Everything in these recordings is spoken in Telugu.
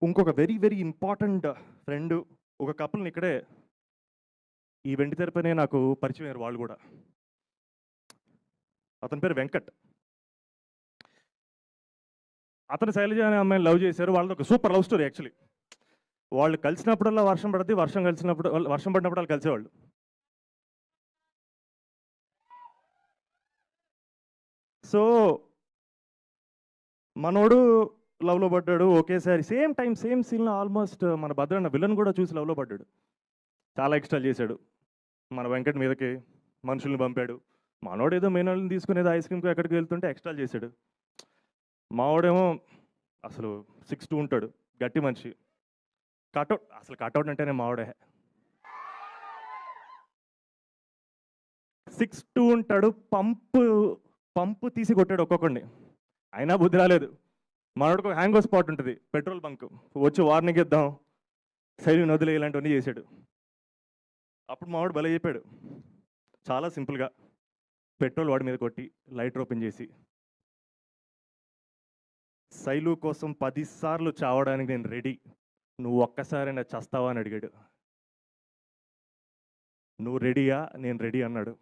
ఇంకొక వెరీ వెరీ ఇంపార్టెంట్ ఫ్రెండ్, ఒక కపుల్ని ఇక్కడే ఈ వెండి తెరపైనే నాకు పరిచయం అయ్యారు వాళ్ళు కూడా. అతని పేరు వెంకట్. అతను శైలజ అనే అమ్మాయిని లవ్ చేశారు. వాళ్ళది ఒక సూపర్ లవ్ స్టోరీ యాక్చువల్లీ. వాళ్ళు కలిసినప్పుడల్లా వర్షం పడుతుంది, వర్షం పడినప్పుడు వాళ్ళు కలిసేవాళ్ళు. సో మనోడు లవ్లో పడ్డాడు ఒకేసారి, సేమ్ టైం సేమ్ సీన్లో ఆల్మోస్ట్ మన భద్రన్న విలన్ కూడా చూసి లవ్లో పడ్డాడు. చాలా ఎక్స్ట్రా చేశాడు మన వెంకట్ మీదకి, మనుషుల్ని పంపాడు. మనోడు ఏదో మెయిన్ తీసుకుని ఏదో ఐస్ క్రీమ్కి ఎక్కడికి వెళ్తుంటే ఎక్స్ట్రా చేశాడు. మావాడేమో అసలు 6'2" ఉంటాడు, గట్టి మనిషి. కటౌట్, అసలు కటౌట్ అంటేనే మావాడే. 6'2" ఉంటాడు, పంపు తీసి కొట్టాడు ఒక్కొక్కడిని, అయినా బుద్ధి రాలేదు. మనోడికి ఒక హ్యాంగ్ స్పాట్ ఉంటుంది, పెట్రోల్ బంక్, వచ్చి వార్నింగ్ ఇద్దాం, శైలి నదులు ఇలాంటివన్నీ చేశాడు. అప్పుడు మావాడు భలే చెప్పాడు, చాలా సింపుల్గా పెట్రోల్ వాడి మీద కొట్టి లైటర్ ఓపెన్ చేసి, శైలు కోసం 10 సార్లు చావడానికి నేను రెడీ, నువ్వు ఒక్కసారైనా చస్తావా అని అడిగాడు. నువ్వు రెడీయా? నేను రెడీ అన్నాడు.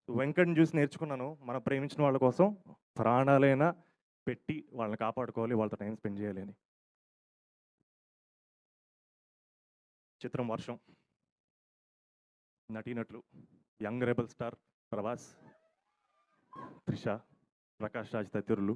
వెంకట్ని చూసి నేర్చుకున్నాను, మనం ప్రేమించిన వాళ్ళ కోసం ప్రాణాలైనా పెట్టి వాళ్ళని కాపాడుకోవాలి, వాళ్ళతో టైం స్పెండ్ చేయాలి అని. చిత్రం వర్షం. నటీనటులు young rebel star Prabhas, Trisha, Prakash Raj తదితరులు.